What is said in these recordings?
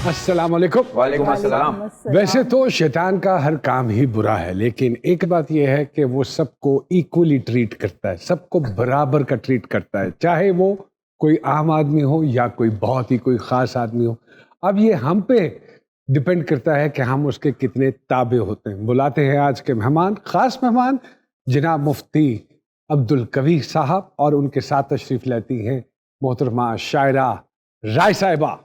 السلام علیکم. وعلیکم السلام. ویسے تو شیطان کا ہر کام ہی برا ہے، لیکن ایک بات یہ ہے کہ وہ سب کو ایکولی ٹریٹ کرتا ہے، سب کو برابر کا ٹریٹ کرتا ہے، چاہے وہ کوئی عام آدمی ہو یا کوئی بہت ہی کوئی خاص آدمی ہو. اب یہ ہم پہ ڈپینڈ کرتا ہے کہ ہم اس کے کتنے تابع ہوتے ہیں. بلاتے ہیں آج کے مہمان، خاص مہمان جناب مفتی عبدالقوی صاحب، اور ان کے ساتھ تشریف لیتی ہیں محترمہ شاعرہ رائے صاحبہ.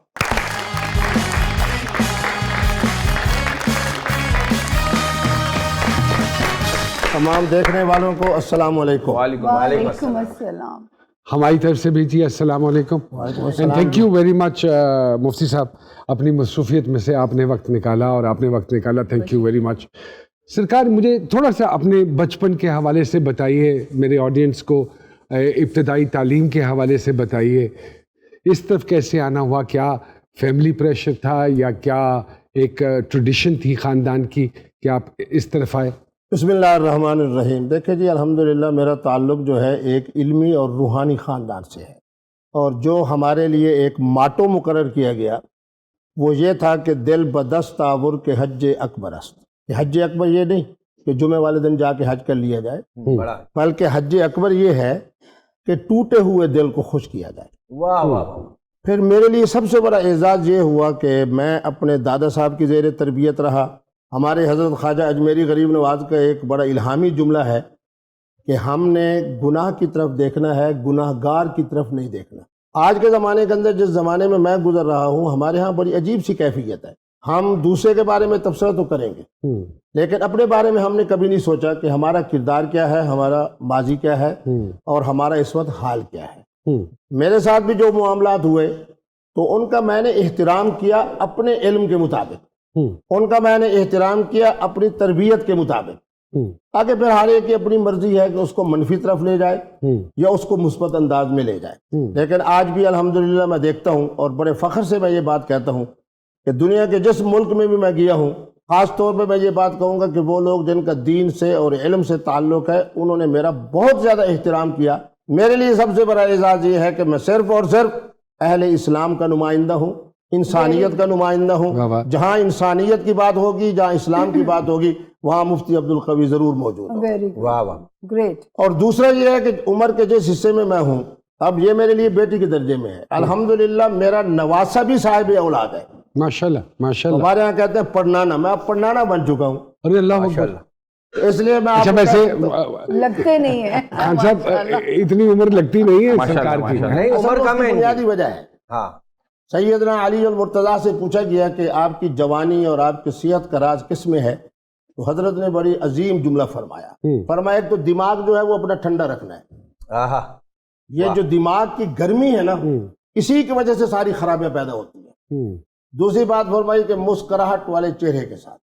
تمام دیکھنے والوں کو السلام علیکم. وعلیکم السلام. ہماری طرف سے بھی جی السلام علیکم. And thank you very much مفتی صاحب، اپنی مصروفیت میں سے آپ نے وقت نکالا اور آپ نے وقت نکالا، تھینک یو ویری مچ. سرکار مجھے تھوڑا سا اپنے بچپن کے حوالے سے بتائیے، میرے آڈینس کو ابتدائی تعلیم کے حوالے سے بتائیے، اس طرف کیسے آنا ہوا؟ کیا فیملی پریشر تھا یا کیا ایک ٹریڈیشن تھی خاندان کی کہ آپ اس طرف آئے؟ بسم اللہ الرحمن الرحیم. دیکھیں جی، الحمدللہ میرا تعلق جو ہے ایک علمی اور روحانی خاندان سے ہے، اور جو ہمارے لیے ایک ماٹو مقرر کیا گیا وہ یہ تھا کہ دل بدست آور کے حج اکبر است. کہ حج اکبر یہ نہیں کہ جمعہ والے دن جا کے حج کر لیا جائے، بلکہ حج اکبر یہ ہے کہ ٹوٹے ہوئے دل کو خوش کیا جائے. واہ واہ. پھر میرے لیے سب سے بڑا اعزاز یہ ہوا کہ میں اپنے دادا صاحب کی زیر تربیت رہا. ہمارے حضرت خواجہ اجمیری غریب نواز کا ایک بڑا الہامی جملہ ہے کہ ہم نے گناہ کی طرف دیکھنا ہے، گناہ گار کی طرف نہیں دیکھنا. آج کے زمانے کے اندر، جس زمانے میں میں گزر رہا ہوں، ہمارے ہاں بڑی عجیب سی کیفیت ہے. ہم دوسرے کے بارے میں تبصرہ تو کریں گے، لیکن اپنے بارے میں ہم نے کبھی نہیں سوچا کہ ہمارا کردار کیا ہے، ہمارا ماضی کیا ہے، اور ہمارا اس وقت حال کیا ہے. میرے ساتھ بھی جو معاملات ہوئے تو ان کا میں نے احترام کیا اپنے علم کے مطابق، ان کا میں نے احترام کیا اپنی تربیت کے مطابق. آگے پھر ہر ایک کی اپنی مرضی ہے کہ اس کو منفی طرف لے جائے یا اس کو مثبت انداز میں لے جائے. لیکن آج بھی الحمدللہ میں دیکھتا ہوں، اور بڑے فخر سے میں یہ بات کہتا ہوں کہ دنیا کے جس ملک میں بھی میں گیا ہوں، خاص طور پہ میں یہ بات کہوں گا کہ وہ لوگ جن کا دین سے اور علم سے تعلق ہے، انہوں نے میرا بہت زیادہ احترام کیا. میرے لیے سب سے بڑا اعزاز یہ ہے کہ میں صرف اور صرف اہل اسلام کا نمائندہ ہوں، انسانیت کا نمائندہ ہوں. جہاں انسانیت کی بات ہوگی، جہاں اسلام کی بات ہوگی، وہاں مفتی عبدالقوی ضرور موجود ہے. واہ واہ. گریٹ. اور دوسرا یہ ہے کہ عمر کے جس حصے میں ہوں، اب یہ میرے لیے بیٹی کے درجے میں ہے. الحمدللہ میرا نواسا بھی صاحب اولاد ہے. ماشاءاللہ ماشاءاللہ. ہمارے ہاں کہتے ہیں پڑھنانا، میں اب پڑھنانا بن چکا ہوں. ارے اللہ اکبر. اس لیے میں اچھا، ویسے لگتے نہیں ہیں خان صاحب اتنی عمر لگتی نہیں ہے سرکار کی. نہیں، عمر کم ہے. بنیادی وجہ ہے، ہاں، سیدنا علی المرتضیٰ سے پوچھا گیا کہ آپ کی جوانی اور آپ کی صحت کا راز کس میں ہے؟ تو حضرت نے بڑی عظیم جملہ فرمایا ایک تو دماغ جو ہے وہ اپنا ٹھنڈا رکھنا ہے. یہ جو دماغ کی گرمی ہے نا، اسی کی وجہ سے ساری خرابیاں پیدا ہوتی ہیں. دوسری بات فرمائی کہ مسکراہٹ والے چہرے کے ساتھ،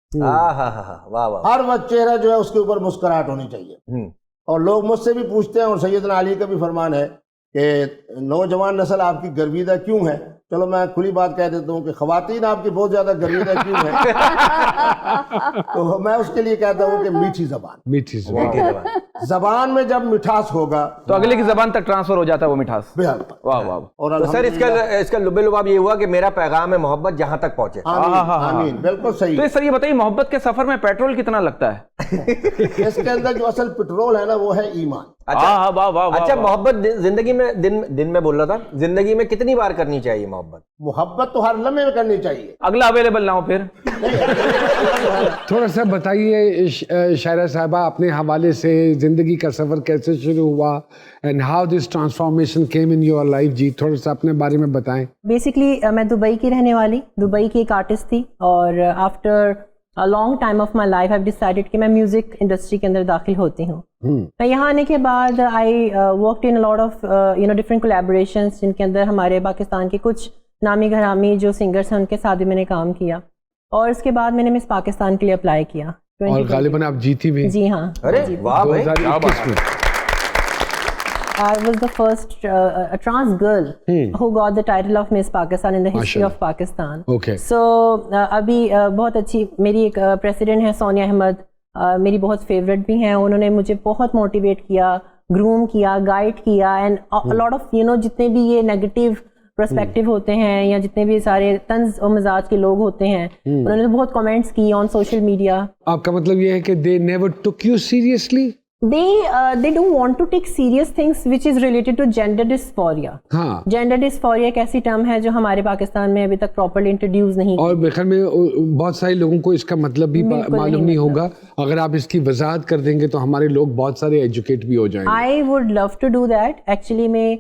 ہر وقت چہرہ جو ہے اس کے اوپر مسکراہٹ ہونی چاہیے. اور لوگ مجھ سے بھی پوچھتے ہیں، اور سیدنا علی کا بھی فرمان ہے کہ نوجوان نسل آپ کی گرویدہ کیوں ہے؟ چلو میں کھلی بات کہہ دیتا ہوں کہ خواتین آپ کی بہت زیادہ گرویدہ کیوں ہے؟ تو میں اس کے لیے کہتا ہوں کہ میٹھی زبان. میٹھی زبان. زبان میں جب مٹھاس ہوگا تو اگلے کی زبان تک ٹرانسفر ہو جاتا ہے وہ مٹھاس. واہ واہ. اور سر اس کا لب لباب یہ ہوا کہ میرا پیغام ہے محبت جہاں تک پہنچے. آمین. بالکل صحیح. تو سر یہ بتائیے، محبت کے سفر میں پیٹرول کتنا لگتا ہے؟ اس کے اندر جو اصل پیٹرول ہے نا وہ ہے ایمان. اچھا، محبت زندگی میں دن میں بول رہا تھا، زندگی میں کتنی بار کرنی چاہیے محبت تو ہر لمحے میں کرنی چاہیے. اگلا اویلیبل نہ ہو پھر. تھوڑا سا بتائیے شاعرہ صاحبہ، اپنے حوالے سے زندگی کا سفر کیسے شروع ہوا and how this transformation came in your life. جی تھوڑا سا اپنے بارے میں بتائیں. بیسکلی میں دبئی کی رہنے والی، دبئی کی ایک آرٹسٹ تھی، اور after long time of my life I decided کہ میں میوزک انڈسٹری کے اندر داخل ہوتی ہوں. میں یہاں آنے کے بعد I worked in lot of different collaborations, جن کے اندر ہمارے پاکستان کے کچھ نامی گرامی جو سنگرس ہیں ان کے ساتھ بھی میں نے کام کیا. اور اس کے بعد میں نے مس پاکستان کے لیے اپلائی کیا، اور غالباً آپ جیتی بھی. جی ہاں. I was the first trans girl who got the title of Miss Pakistan in the history of Pakistan. Okay. So ابھی بہت اچھی میری ایک پریسیڈنٹ ہے سونیا احمد، میری بہت فیوریٹ بھی ہیں. انہوں نے مجھے بہت موٹیویٹ کیا، گروم کیا، گائیڈ کیا، اینڈ لاٹ آف جتنے بھی یہ نیگیٹو پرسپیکٹو ہوتے ہیں یا جتنے بھی سارے طنز و مزاج کے لوگ ہوتے ہیں, انہوں نے بہت کمنٹس کی آن سوشل میڈیا. آپ کا مطلب یہ ہے کہ they never took you seriously? They don't want to take serious things which is related to gender dysphoria. ہاں, جینڈر ڈسفوریا ایک ایسی ٹرم ہے جو ہمارے پاکستان میں ابھی تک پراپرلی انٹروڈیوس نہیں. اور میرے خیال میں بہت سارے لوگوں کو اس کا مطلب بھی معلوم نہیں ہوگا. اگر آپ اس کی وضاحت کر دیں گے تو ہمارے لوگ بہت سارے ایجوکیٹ بھی ہو جائیں گے. I would love to do that. Actually میں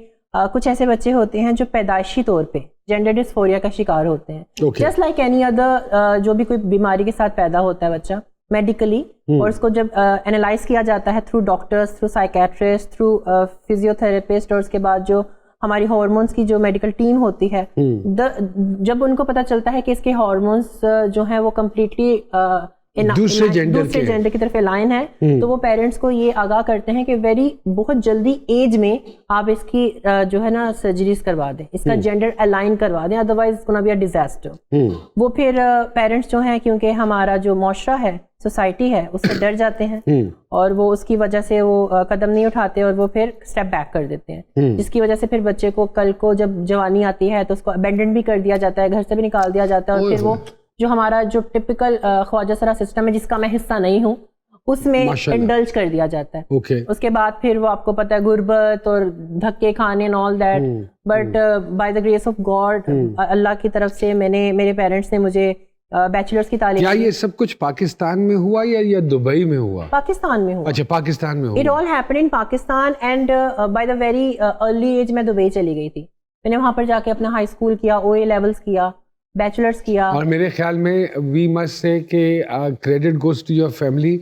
کچھ ایسے بچے ہوتے ہیں جو پیدائشی طور پہ جینڈر ڈسفوریا کا شکار ہوتے ہیں, جسٹ لائک اینی ادر. جو بھی کوئی بیماری کے ساتھ پیدا ہوتا ہے بچہ میڈیکلی, اور اس کو جب انالائز کیا جاتا ہے through doctors, through psychiatrist, through physio therapist, اور اس کے بعد جو ہماری ہارمونس کی جو میڈیکل ٹیم ہوتی ہے, جب ان کو پتہ چلتا ہے کہ اس کے ہارمونس جو ہیں وہ کمپلیٹلی دوسرے جینڈر کی طرف الائن ہے, تو وہ پیرنٹس کو یہ آگاہ کرتے ہیں کہ بہت جلدی ایج میں آپ اس کی جو ہے نا سرجریز کروا دیں, اس کا جینڈر الائن کروا دیں, otherwise gonna be a disaster. وہ پھر پیرنٹس جو ہیں, کیونکہ ہمارا جو معاشرہ ہے, سوسائٹی ہے, اس سے ڈر جاتے ہیں اور وہ اس کی وجہ سے وہ قدم نہیں اٹھاتے اور وہ پھر اسٹیپ بیک کر دیتے ہیں, جس کی وجہ سے پھر بچے کو کل کو جب جوانی آتی ہے تو اس کو ابینڈن بھی کر دیا جاتا ہے, گھر سے بھی نکال دیا جاتا ہے, اور پھر وہ جو ہمارا جو ٹپیکل خواجہ سرا سسٹم ہے جس کا میں حصہ نہیں ہوں, اس میں انڈلج کر دیا جاتا ہے. اس کے بعد پھر وہ آپ کو پتہ ہے غربت اور دھکے کھانے and all that, but by the grace of God, اللہ کی طرف سے میرے پیرنٹس نے مجھے بیچلرس کی تعلیم. کیا یہ سب کچھ پاکستان میں ہوا یا دبئی میں ہوا؟ پاکستان میں ہوا. اچھا, پاکستان میں ہوا. It all happen in Pakistan, and by the very early age میں دبئی چلی گئی تھی. میں نے وہاں پر جا کے اپنا ہائی اسکول کیا, او اے لیولس کیا, بیچلرس کیا. اور میرے خیال میں وی مسٹ سے کہ credit goes to your family,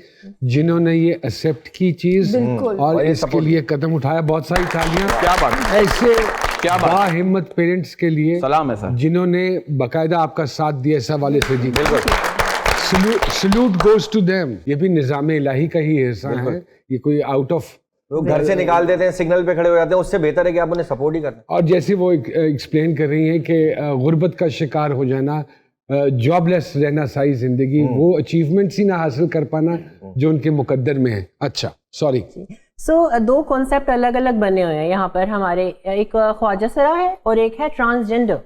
جنہوں نے یہ ایکسیپٹ کی چیز اور اس کے لیے قدم اٹھایا. بہت ساری تالیاں. کیا بات, ایسے کیا با ہمت پیرنٹس کے لیے سلام ہے سر, جنہوں نے باقاعدہ آپ کا ساتھ دیا اس حوالے سے. جی سلوٹ گوز ٹو دیم. یہ بھی نظام الہی کا ہی حصہ ہے, یہ کوئی آؤٹ آف گھر سے نکال دیتے ہیں, سگنل پہ کھڑے ہو جاتے ہیں, اس سے بہتر ہے کہ آپ انہیں سپورٹ ہی کریں. اور جیسے وہ ایکسپلین کر رہی ہیں کہ غربت کا شکار ہو جانا, جاب لیس رہنا ساری زندگی, وہ اچیومنٹس ہی نہ حاصل کر پانا جو ان کے مقدر میں ہے. اچھا, سوری. سو دو کانسیپٹ الگ الگ بنے ہوئے ہیں یہاں پر ہمارے. ایک خواجہ سرا ہے اور ایک ہے ٹرانسجینڈر.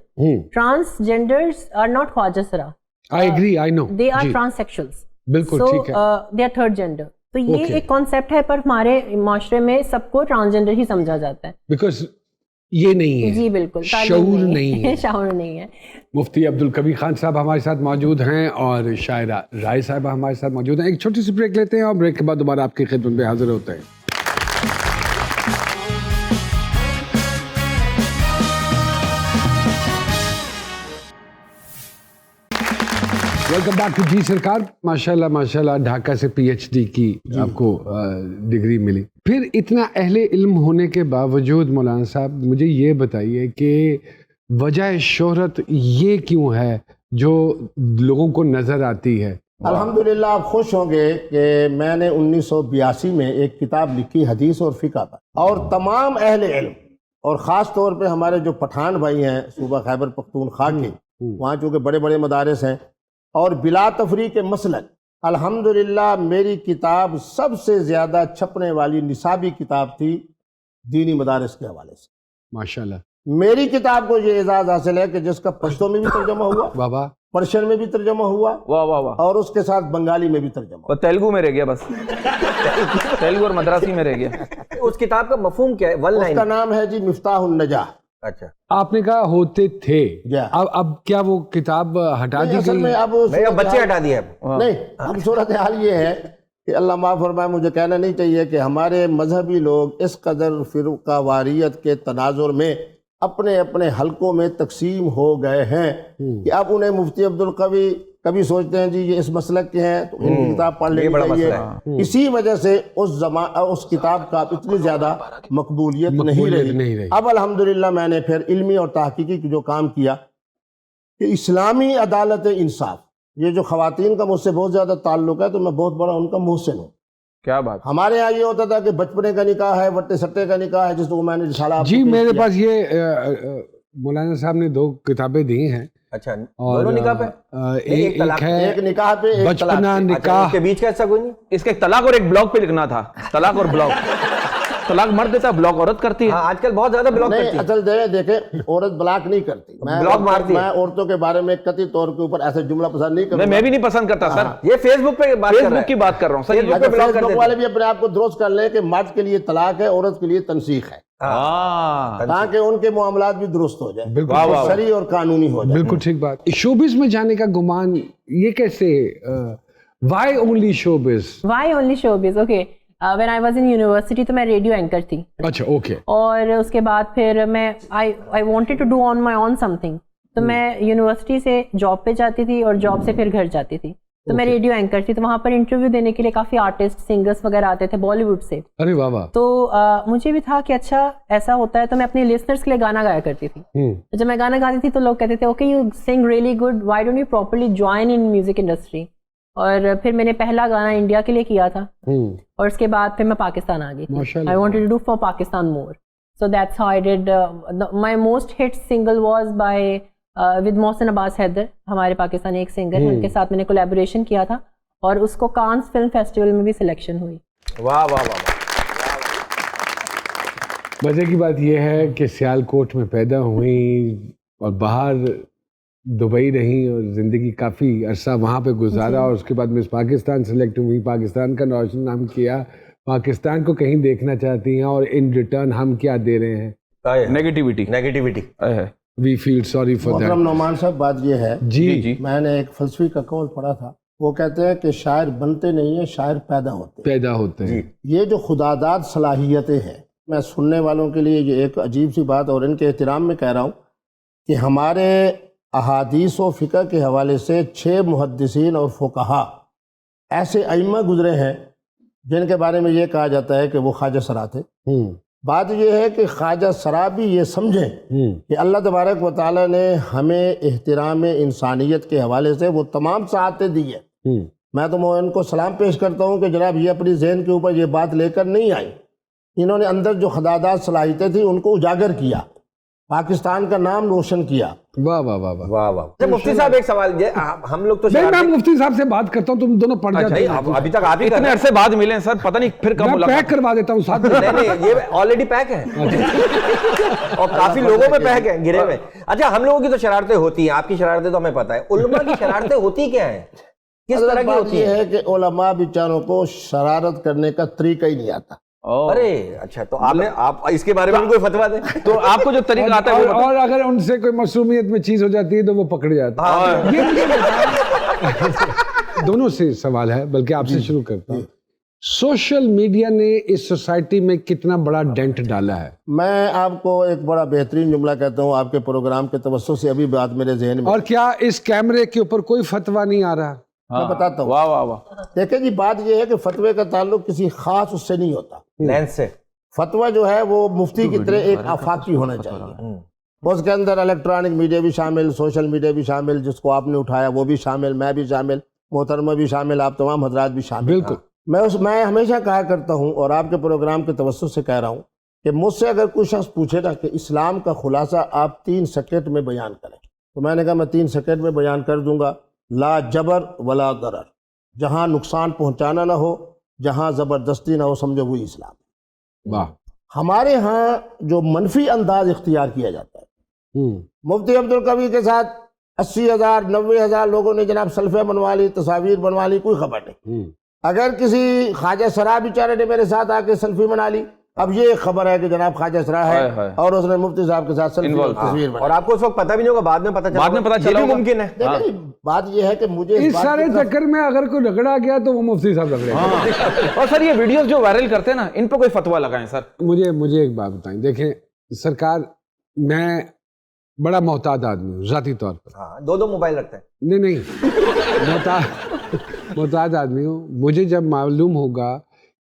ٹرانسجینڈرز آر ناٹ خواجہ سرا. I agree, I know. They are transsexuals. بالکل ٹھیک ہے. They are third gender. تو یہ ایک کانسیپٹ ہے, پر ہمارے معاشرے میں سب کو ٹرانسجینڈر ہی سمجھا جاتا ہے. بیکاز یہ نہیں ہے. جی بالکل, شعور نہیں ہے. شعور نہیں ہے. مفتی عبدالکبیر خان صاحب ہمارے ساتھ موجود ہیں اور شاعرہ رائے صاحبہ ہمارے ساتھ موجود ہیں. ایک چھوٹی سی بریک لیتے ہیں اور بریک کے بعد دوبارہ آپ کی خدمت میں حاضر ہوتے ہیں. ویلکم بیک ٹو جی سرکار. ماشاءاللہ ڈھاکہ سے پی ایچ ڈی کی آپ کو ڈگری ملی. پھر اتنا اہل علم ہونے کے باوجود مولانا صاحب مجھے یہ بتائیے کہ وجہ شہرت یہ کیوں ہے جو لوگوں کو نظر آتی ہے؟ الحمدللہ آپ خوش ہوں گے کہ میں نے 1982 میں ایک کتاب لکھی حدیث اور فقہ پر, اور تمام اہل علم اور خاص طور پہ ہمارے جو پٹھان بھائی ہیں صوبہ خیبر پختونخوا کے, وہاں چونکہ بڑے بڑے مدارس ہیں اور بلا تفریق مسلک, الحمدللہ میری کتاب سب سے زیادہ چھپنے والی نصابی کتاب تھی دینی مدارس کے حوالے سے. ماشاءاللہ میری کتاب کو یہ اعزاز حاصل ہے کہ جس کا پشتو میں بھی ترجمہ ہوا, بابا پرشین میں بھی ترجمہ ہوا, واہ واہ واہ, اور اس کے ساتھ بنگالی میں بھی ترجمہ ہوا. وہ تیلگو میں رہ گیا بس, تیلگو اور مدراسی میں رہ گیا. اس کتاب کا مفہوم کیا ہے؟ ون اس لائن. کا نام ہے جی مفتاح النجاح. اچھا, آپ نے کہا ہوتے تھے, اب کیا وہ کتاب ہٹا دی اصل گئی؟ میں اب بچے ہٹا دیے. نہیں, اب صورتحال یہ ہے کہ اللہ معاف فرمائے, مجھے کہنا نہیں چاہیے کہ ہمارے مذہبی لوگ اس قدر فرقہ واریت کے تناظر میں اپنے اپنے حلقوں میں تقسیم ہو گئے ہیں کہ اب انہیں مفتی عبدالقوی کبھی سوچتے ہیں جی یہ اس مسلک کے ہیں تو ان کی کتاب پڑھ لینی چاہیے. اسی وجہ سے اس کتاب کا اتنی زیادہ مقبولیت نہیں رہی. اب الحمدللہ میں نے پھر علمی اور تحقیقی جو کام کیا کہ اسلامی عدالت انصاف, یہ جو خواتین کا مجھ سے بہت زیادہ تعلق ہے تو میں بہت بڑا ان کا محسن ہوں. کیا بات. ہمارے یہاں یہ ہوتا تھا کہ بچپنے کا نکاح ہے, وٹے سٹے کا نکاح ہے, جس کو میں نے رسالہ. جی میرے پاس یہ مولانا صاحب نے 2 کتابیں دی ہیں. اچھا, دونوں نکاح پہ؟ ایک ہے ایک نکاح پہ, ایک بچپنا طلاق. نکاح. اس کے بیچ کا ایسا کوئی نہیں؟ اس کے ایک طلاق اور ایک بلاک پہ لکھنا تھا, طلاق اور بلاک. طلاق مرد دیتا ہے, بلاک عورت کرتی ہے. ہاں آج کل بہت زیادہ بلاک کرتی نہیں ہے. اصل دیکھیں عورت بلاک نہیں کرتی, بلاک مارتی ہے. میں عورتوں کے بارے میں قطعی طور کے اوپر ایسے جملہ پسند نہیں کرتا. میں بھی نہیں پسند کرتا سر, یہ فیس بک پہ بات فیس کر رہا بک کی ہے. بات کر رہا ہوں سر. Facebook پہ بلاک کر فیس بک دیتے والے بھی اپنے آپ کو درست کر لیں کہ مرد کے لیے طلاق ہے, عورت کے لیے تنسیخ ہے, ہاں تاکہ ان کے معاملات بھی درست ہو جائیں, بالکل شرعی اور قانونی ہو جائیں. بالکل ٹھیک بات. شوبز میں جانے کا گمان یہ کیسے, why only showbiz? Why only showbiz? Okay, when I was in university تو میں ریڈیو اینکر تھی. اچھا اوکے. اور اس کے بعد پھر میں I wanted to do on my own something, تو میں یونیورسٹی سے جاب پہ جاتی تھی اور جاب سے پھر گھر جاتی تھی. تو میں ریڈیو اینکر تھی, تو وہاں پر انٹرویو دینے کے لیے کافی آرٹسٹ سنگرس وغیرہ آتے تھے بالی ووڈ سے. ارے واہ واہ. تو مجھے بھی تھا کہ اچھا ایسا ہوتا ہے, تو میں اپنے لسنرس کے لیے گانا گایا کرتی تھی. جب میں گانا گاتی تھی تو لوگ کہتے تھے اوکے یو سنگ really good, why don't you properly join in music industry. اور پھر میں نے پہلا گانا انڈیا کے لیے کیا تھا, اور اس کے بعد پھر میں پاکستان آ گئی تھی. I wanted to do for Pakistan more, so that's how I did. My most hit single was bye with Mohsin Abbas Haider, ہمارے پاکستانی ایک سنگر ہیں, ان کے ساتھ میں نے کولیبوریشن کیا تھا, اور اس کو کانز فلم فیسٹیول میں بھی سلیکشن ہوئی. واہ واہ واہ. مزے کی بات یہ ہے کہ سیالکوٹ میں پیدا ہوئی اور باہر دبئی رہی اور زندگی کافی عرصہ وہاں پہ گزارا, اور اس کے بعد مس پاکستان سلیکٹ ہوئی, پاکستان کا روشن نام کیا, پاکستان کو کہیں دیکھنا چاہتی ہیں, اور ان ریٹرن ہم کیا دے رہے ہیں؟ Negativity. We feel sorry for that. محترم نعمان صاحب بات یہ ہے, جی میں نے ایک فلسفی کا قول پڑھا تھا, وہ کہتے ہیں کہ شاعر بنتے نہیں ہیں, شاعر پیدا ہوتے ہیں. پیدا ہوتے ہیں. یہ جو خداداد صلاحیتیں ہیں, میں سننے والوں کے لیے یہ ایک عجیب سی بات, اور ان کے احترام میں کہہ رہا ہوں کہ ہمارے احادیث و فقہ کے حوالے سے 6 محدثین اور فقہا ایسے ائمہ گزرے ہیں جن کے بارے میں یہ کہا جاتا ہے کہ وہ خواجہ سرا تھے. بات یہ ہے کہ خواجہ سرا بھی یہ سمجھیں کہ اللہ تبارک و تعالیٰ نے ہمیں احترام انسانیت کے حوالے سے وہ تمام سعادتیں دی ہیں. میں تو ان کو سلام پیش کرتا ہوں کہ جناب یہ اپنی ذہن کے اوپر یہ بات لے کر نہیں آئی, انہوں نے اندر جو خداداد صلاحیتیں تھیں ان کو اجاگر کیا, پاکستان کا نام روشن کیا. واہ واہ واہ واہ واہ واہ. مفتی صاحب ایک سوال, ہم لوگ تو میں مفتی صاحب سے بات کرتا ہوں, تم دونوں پڑھ جاتے ہیں. ابھی تک آپ ہی اتنے عرصے بعد ملے ہیں سر, پتہ نہیں پھر کب میں پیک کروا دیتا ہوں ساتھ میں. نہیں یہ آلریڈی پیک ہے اور کافی لوگوں میں پیک ہے گرے ہوئے. اچھا ہم لوگوں کی تو شرارتیں ہوتی ہیں, آپ کی شرارتیں تو ہمیں پتہ ہے, علماء کی شرارتیں ہوتی کیا ہیں, کس طرح کی ہوتی یہ ہیں؟ ہے کہ علماء بیچاروں کو شرارت کرنے کا طریقہ ہی نہیں آتا. ارے اچھا, تو آپ اس کے بارے میں کوئی فتویٰ دیں. تو آپ کو جو طریقہ آتا ہے اور اگر ان سے کوئی معصومیت میں چیز ہو جاتی ہے تو وہ پکڑ جاتا ہے. یہ مجھے دونوں سے سوال ہے, بلکہ آپ سے شروع کرتا ہوں. سوشل میڈیا نے اس سوسائٹی میں کتنا بڑا ڈینٹ ڈالا ہے؟ میں آپ کو ایک بڑا بہترین جملہ کہتا ہوں, آپ کے پروگرام کے توسط سے ابھی بات میرے ذہن میں. اور کیا اس کیمرے کے اوپر کوئی فتویٰ نہیں آ رہا؟ میں بتاتا ہوں. واہ واہ واہ. دیکھیں جی, بات یہ ہے کہ فتوے کا تعلق کسی خاص اس سے نہیں ہوتا. لینس سے فتویٰ جو ہے وہ مفتی کی طرح ایک آفاقی ہونا چاہیے. اس کے اندر الیکٹرانک میڈیا بھی شامل, سوشل میڈیا بھی شامل, جس کو آپ نے اٹھایا وہ بھی شامل, میں بھی شامل, محترمہ بھی شامل, آپ تمام حضرات بھی شامل. بالکل. میں ہمیشہ کہا کرتا ہوں, اور آپ کے پروگرام کے توسط سے کہہ رہا ہوں, کہ مجھ سے اگر کوئی شخص پوچھے گا کہ اسلام کا خلاصہ آپ 3 سیکنڈ میں بیان کریں, تو میں نے کہا میں 3 سیکنڈ میں بیان کر دوں گا. لا جبر ولا ضرر, جہاں نقصان پہنچانا نہ ہو, جہاں زبردستی نہ ہو, سمجھو وہی اسلام. واہ. ہمارے ہاں جو منفی انداز اختیار کیا جاتا ہے, مفتی عبدالقوی کے ساتھ 80,000 90,000 لوگوں نے جناب سلفے بنوا لی, تصاویر بنوا لی, کوئی خبر نہیں. اگر کسی خواجہ سرا بیچارے نے میرے ساتھ آ کے سیلفی بنا لی, اب یہ خبر ہے کہ جناب خواجہ سرا ہے اور اس نے مفتی صاحب کے ساتھ سیلفی اور تصویر بنا. اور آپ کو اس وقت پتہ بھی نہیں ہوگا, بعد میں پتہ چلا, بعد میں پتہ چلا یہ بھی ممکن ہے. دیکھیں بات یہ ہے کہ مجھے اس سارے چکر میں اگر کوئی رگڑا گیا تو وہ مفتی صاحب رگڑے گا. اور سر یہ ویڈیوز جو وائرل کرتے ہیں نا, ان پہ کوئی فتویٰ لگائیں سر. مجھے ایک بات بتائیں. دیکھیں سرکار, میں بڑا محتاط آدمی ہوں ذاتی طور پر. ہاں 2 موبائل رکھتے ہیں. نہیں محتاط آدمی ہوں. مجھے جب معلوم ہوگا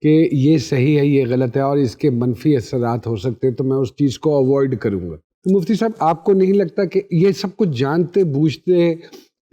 کہ یہ صحیح ہے, یہ غلط ہے, اور اس کے منفی اثرات ہو سکتے ہیں, تو میں اس چیز کو اوائڈ کروں گا. تو مفتی صاحب, آپ کو نہیں لگتا کہ یہ سب کچھ جانتے بوجھتے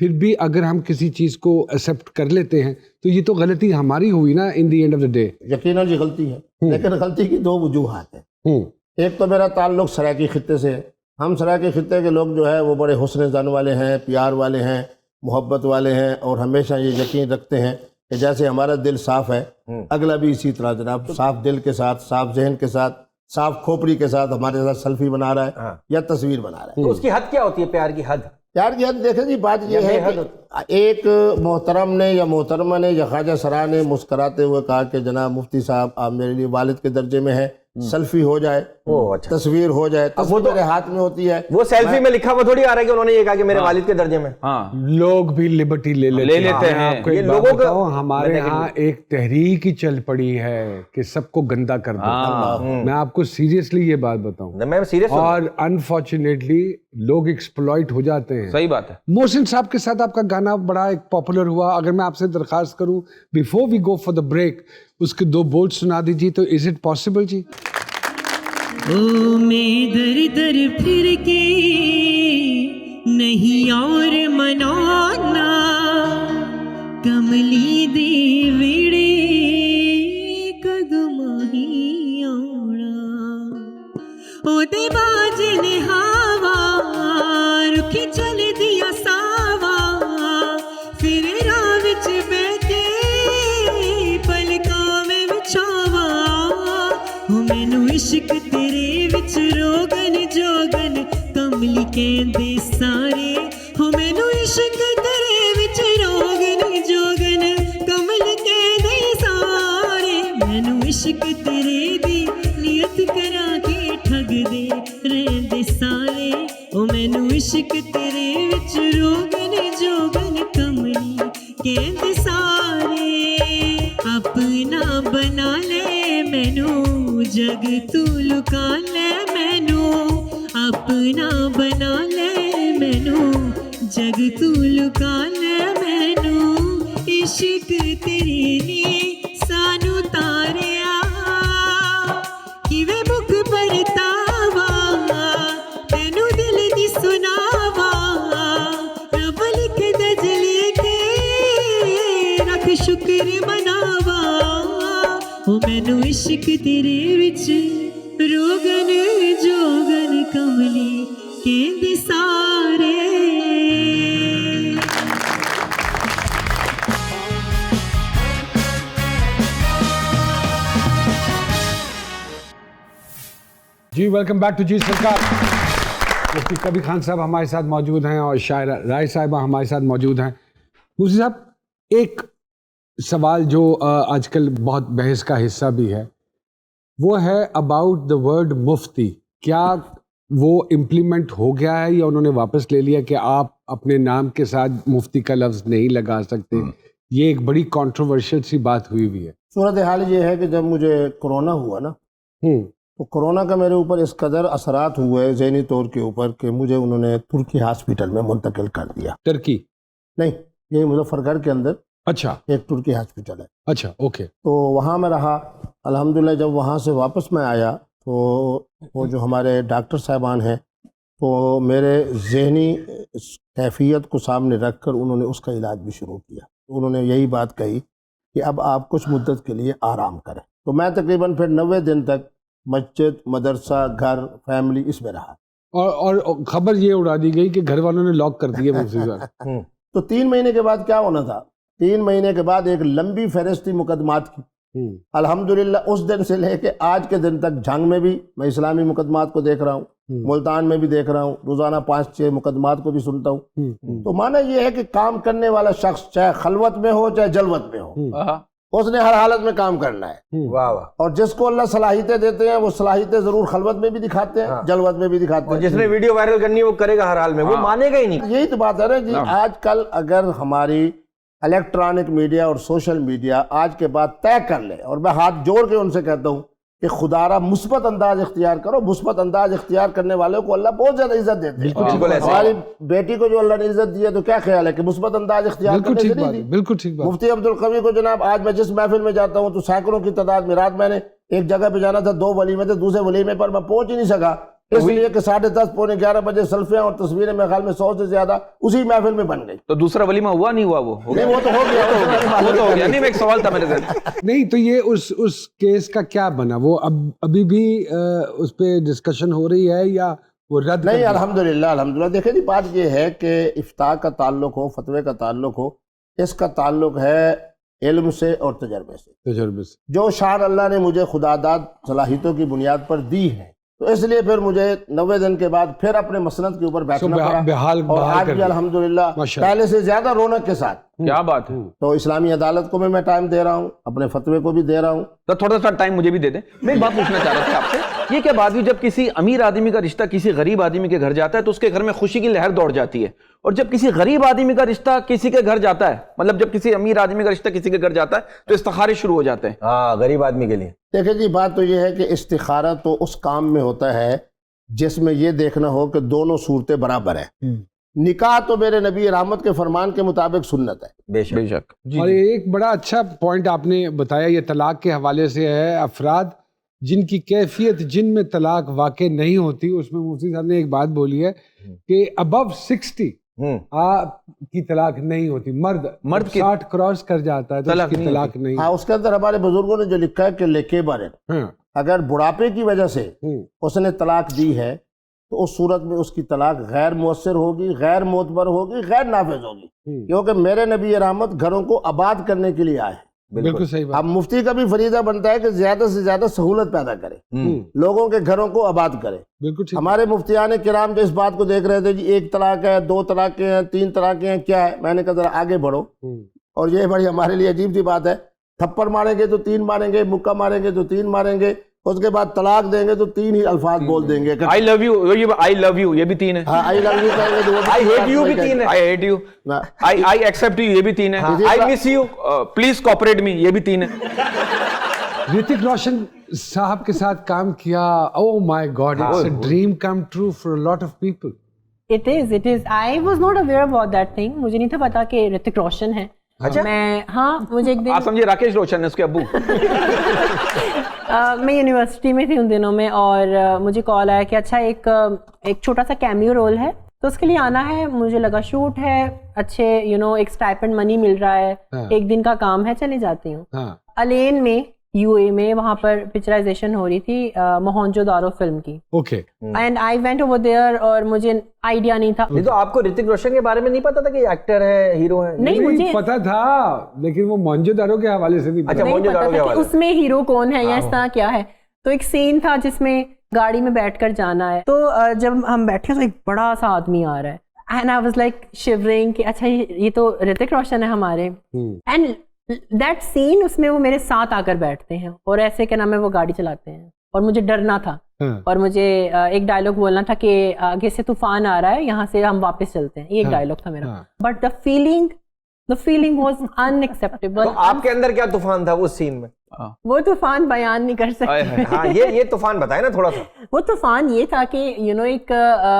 پھر بھی اگر ہم کسی چیز کو ایکسیپٹ کر لیتے ہیں تو یہ تو غلطی ہماری ہوئی نا in the end of the day? یقیناً یہ غلطی ہے, لیکن غلطی کی 2 وجوہات ہیں. ایک تو میرا تعلق سرائیکی خطے سے ہے. ہم سرائیکی خطے کے لوگ جو ہے وہ بڑے حسن ظن والے ہیں, پیار والے ہیں, محبت والے ہیں, اور ہمیشہ یہ یقین رکھتے ہیں کہ جیسے ہمارا دل صاف ہے اگلا بھی اسی طرح جناب صاف دل کے ساتھ، صاف ذہن کے ساتھ، صاف کھوپڑی کے ساتھ ہمارے ساتھ سیلفی بنا رہا ہے یا تصویر بنا رہا ہے۔ تو اس کی حد کیا ہوتی ہے پیار کی حد؟ پیار کی حد دیکھیں جی، بات یہ ہے کہ ایک محترم نے یا محترمہ نے یا خواجہ سرا نے مسکراتے ہوئے کہا کہ جناب مفتی صاحب آپ میرے لیے والد کے درجے میں ہیں، سیلفی ہو جائے، تصویر ہو جائے، تصویر میرے ہاتھ میں ہوتی ہے۔ وہ سیلفی میں لکھا ہوا تھوڑی آ رہا ہے کہ انہوں نے یہ کہا کہ میرے والد کے درجے میں۔ ہاں لوگ بھی لبرٹی لے لیتے ہیں۔ آپ کو ایک بات بتاؤں، ہمارے ہاں ایک تحریک ہی چل پڑی ہے کہ سب کو گندا کر دو۔ میں آپ کو سیریسلی یہ بات بتاؤں، میں سیریس ہوں، اور انفارچونیٹلی لوگ ایکسپلائٹ ہو جاتے ہیں۔ صحیح بات ہے۔ محسن صاحب کے ساتھ آپ کا گانا بڑا ایک پاپولر ہوا، اگر میں آپ سے درخواست کروں before we go for the break اس کے 2 بولٹ سنا دیجیے تو از اٹ پاسبل جی؟ او میں در در پھر کے نہیں اور منانا، کملی دے ویڑے قدم ہی آنا، او دے باج نے ہوا رکھی چل دیا ساوا، پھر راہ وچ بیٹھے پلکاں میں وچھاوا، او مینوں عشق تیرے وچ روگن جوگن کملی کہندے سارے، او مینوں عشق تیرے وچ روگن جوگن کمل کہندے سارے، مینوں عشق تیرے دی نیت کرا کے ٹھگ دے رہندے سارے، او مینوں عشق تیرے وچ روگن جوگن کملی کہندے سارے، اپنا بنا لے مینوں جگ تو لکا لے مینوں، اپنا بنا لے مینوں جگ تو لکا لے مینوں، عشق تیرے نے سانو تاریا کیویں بک پرتاوا، تینوں دل دی سناوا، رب لکھ دجلے کے رکھ شکر مناوا، او مینوں عشق تیرے وچ روگن جوگن کملی کہندے سارے۔ جی ویلکم بیک ٹو جی سرکار۔ مفتی کبیر خان صاحب ہمارے ساتھ موجود ہیں اور شاعرہ رائے صاحبہ ہمارے ساتھ موجود ہیں۔ مفتی صاحب، ایک سوال جو آج کل بہت بحث کا حصہ بھی ہے وہ ہے اباؤٹ دا ورڈ مفتی، کیا وہ امپلیمنٹ ہو گیا ہے یا انہوں نے واپس لے لیا کہ آپ اپنے نام کے ساتھ مفتی کا لفظ نہیں لگا سکتے؟ یہ ایک بڑی کنٹروورشل سی بات ہوئی ہے۔ صورتحال یہ ہے کہ جب مجھے کرونا ہوا نا تو کرونا کا میرے اوپر اس قدر اثرات ہوئے ذہنی طور کے اوپر کہ مجھے انہوں نے ترکی ہاسپٹل میں منتقل کر دیا۔ ترکی نہیں، یہ مظفر گڑھ کے اندر اچھا ایک ترکی ہاسپٹل ہے۔ اچھا اوکے۔ تو وہاں میں رہا الحمدللہ۔ جب وہاں سے واپس میں آیا تو وہ جو ہمارے ڈاکٹر صاحبان ہیں تو میرے ذہنی کیفیت کو سامنے رکھ کر انہوں نے اس کا علاج بھی شروع کیا۔ انہوں نے یہی بات کہی کہ اب آپ کچھ مدت کے لیے آرام کریں۔ تو میں تقریباً پھر 90 دن تک مسجد، مدرسہ، گھر، فیملی اس میں رہا۔ اور خبر یہ اڑا دی گئی کہ گھر والوں نے لاک کر دیا مفتی صاحب۔ تو 3 مہینے کے بعد کیا ہونا تھا؟ 3 مہینے کے بعد ایک لمبی فہرست تھی مقدمات کی۔ الحمدللہ اس دن سے لے کے آج کے دن تک جھنگ میں بھی میں اسلامی مقدمات کو دیکھ رہا ہوں، ملتان میں بھی دیکھ رہا ہوں، روزانہ 5-6 مقدمات کو بھی سنتا ہوں۔ تو معنی یہ ہے کہ کام کرنے والا شخص چاہے خلوت میں ہو چاہے جلوت میں ہو، اس نے ہر حالت میں کام کرنا ہے۔ واہ واہ۔ اور جس کو اللہ صلاحیتیں دیتے ہیں وہ صلاحیتیں ضرور خلوت میں بھی دکھاتے ہیں، جلوت میں بھی دکھاتے ہیں۔ جس نے ویڈیو وائرل کرنی ہے وہ کرے گا ہر حال میں، وہ مانے گا ہی نہیں۔ یہی تو بات ہے نا جی، آج کل اگر ہماری الیکٹرانک میڈیا اور سوشل میڈیا آج کے بعد طے کر لے، اور میں ہاتھ جوڑ کے ان سے کہتا ہوں کہ خدا را مثبت انداز اختیار کرو۔ مثبت انداز اختیار کرنے والوں کو اللہ بہت زیادہ عزت دیتے ہیں۔ بالکل ایسے ہماری بیٹی کو جو اللہ نے عزت دی ہے تو کیا خیال ہے کہ مثبت انداز اختیار بالکل کرنے سے ٹھیک نہیں بات دی؟ ہے، بالکل ٹھیک بات۔ مفتی عبدالقوی کو جناب آج میں جس محفل میں جاتا ہوں تو سینکڑوں کی تعداد میں، رات میں نے ایک جگہ پہ جانا تھا، 2 ولیمے تھے، دوسرے ولیمے پر میں پہنچ ہی نہیں سکا اس لیے کہ 10:30 پونے 11 بجے سلفیاں اور تصویریں میرے خیال میں 100 سے زیادہ اسی محفل میں بن گئی۔ تو دوسرا ولیمہ ہوا نہیں ہوا؟ وہ ہو گیا؟ نہیں وہ تو ہو گیا، وہ تو ہو گیا۔ نہیں، میں ایک سوال تھا میرے ذہن۔ نہیں تو یہ اس کیس کا کیا بنا؟ وہ ابھی بھی اس پہ ڈسکشن ہو رہی ہے یا وہ رد؟ نہیں الحمدللہ دیکھیں جی، بات یہ ہے کہ افتاء کا تعلق ہو، فتوے کا تعلق ہو، اس کا تعلق ہے علم سے اور تجربے سے، تجربے سے. جو شان اللہ نے مجھے خدا داد صلاحیتوں کی بنیاد پر دی ہے، تو اس لیے پھر مجھے 90 دن کے بعد پھر اپنے مسند کے اوپر بیٹھنا پڑا، بحال اور بحال آج کر بھی دیا. الحمدللہ ماشاء اللہ. پہلے سے زیادہ رونق کے ساتھ. کیا بات ہے. تو اسلامی عدالت کو بھی میں ٹائم دے رہا ہوں، اپنے فتوے کو بھی دے رہا ہوں. تو تھوڑا سا ٹائم مجھے بھی دے دیں. میں ایک بات پوچھنا چاہ رہا تھا آپ سے. یہ کیا بات ہوئی جب کسی امیر آدمی کا رشتہ کسی غریب آدمی کے گھر جاتا ہے تو اس کے گھر میں خوشی کی لہر دوڑ جاتی ہے، اور جب کسی غریب آدمی کا رشتہ کسی کے گھر جاتا ہے، مطلب جب کسی امیر آدمی کا رشتہ کسی کے گھر جاتا ہے تو استخارے شروع ہو جاتے ہیں. ہاں غریب آدمی کے لیے. دیکھیں جی، بات تو یہ ہے کہ استخارہ تو اس کام میں ہوتا ہے جس میں یہ دیکھنا ہو کہ دونوں صورتیں برابر ہیں. نکاح تو میرے نبی رحمت کے فرمان کے مطابق سنت ہے. بے شک. بے شک. اور ایک بڑا اچھا پوائنٹ آپ نے بتایا، یہ طلاق کے حوالے سے ہے. افراد جن کی کیفیت جن میں طلاق واقع نہیں ہوتی، اس میں مفتی صاحب نے ایک بات بولی ہے کہ ابو 60 کی طلاق نہیں ہوتی. مرد کی 60 کراس کر جاتا ہے تو اس کی طلاق نہیں. ہاں، اس کے اندر ہمارے بزرگوں نے جو لکھا ہے کہ لیکیبر، اگر بڑھاپے کی وجہ سے اس نے طلاق دی ہے تو اس صورت میں اس کی طلاق غیر مؤثر ہوگی، غیر معتبر ہوگی، غیر نافذ ہوگی، کیونکہ میرے نبی رحمت گھروں کو آباد کرنے کے لیے آئے ہیں. بالکل صحیح بات. اب مفتی کا بھی فریضہ بنتا ہے کہ زیادہ سے زیادہ سہولت پیدا کرے، لوگوں کے گھروں کو آباد کرے. بالکل. ہمارے مفتیان کرام جو اس بات کو دیکھ رہے تھے جی 1 طلاق ہے، 2 طلاقیں ہیں، 3 طلاقیں ہیں، کیا ہے؟ میں نے کہا ذرا آگے بڑھو. اور یہ بڑی ہمارے لیے عجیب سی بات ہے، تھپڑ ماریں گے تو 3 ماریں گے، مکہ ماریں گے تو 3 ماریں گے، اس کے بعد طلاق دیں گے تو 3 ہی الفاظ بول دیں گے. آئی love you, I love you, یہ بھی 3 ہے. ہاں، آئی لو یو کہیں گے تو وہ آئی ہیٹ یو بھی 3 ہے. I hate you, I accept you, یہ بھی 3 ہے. آئی مس یو، پلیز کوآپریٹ می، یہ بھی 3 ہے. رتک روشن صاحب کے ساتھ کام کیا. Oh my God, it's a dream come true for a lot of people. It is. I was not aware about that thing. مجھے نہیں تھا پتا کہ رتک روشن ہے. میں مجھے ایک دن آپ سمجھے راکیش روشن ہے اس کے ابو. میں یونیورسٹی میں تھی ان دنوں میں، اور مجھے کال آیا کہ اچھا ایک چھوٹا سا کیمیو رول ہے تو اس کے لیے آنا ہے. مجھے لگا شوٹ ہے، اچھے ایک اسٹائپنڈ منی مل رہا ہے، 1 دن کا کام ہے، چلے جاتی ہوں. الین میں UAE میں وہاں پر پکچرائزیشن ہو رہی تھی موہنجو دارو فلم کی. Okay. And I went over there, اور مجھے آئیڈیا نہیں تھا. نہیں تو آپ کو رتک روشن کے بارے میں نہیں پتا تھا کہ ایکٹر ہے، ہیرو ہے؟ نہیں، مجھے پتا تھا لیکن وہ موہنجو دارو کے حوالے سے نہیں پتا. نہیں پتا تھا کہ اس میں ہیرو کون ہے یا اس طرح کیا ہے. تو ایک سین تھا جس میں گاڑی میں بیٹھ کر جانا ہے، تو جب ہم بیٹھے تو ایک بڑا سا آدمی آ رہا ہے. And I was like shivering کہ اچھا یہ تو رتک روشن ہے ہمارے. اینڈ دیٹ سین، اس میں وہ میرے ساتھ آ کر بیٹھتے ہیں اور ایسے کیا نام ہے وہ گاڑی چلاتے ہیں، اور مجھے ڈرنا تھا اور مجھے ایک ڈائلاگ بولنا تھا کہ آگے سے طوفان آ رہا ہے، یہاں سے ہم واپس چلتے ہیں. یہ ایک ڈائلاگ تھا میرا. But the feeling was unacceptable. تو آپ کے اندر کیا طوفان تھا اس سین میں؟ وہ طوفان بیان نہیں کر سکتے. ہاں، یہ طوفان بتائے نا تھوڑا سا. وہ طوفان یہ تھا کہ ایک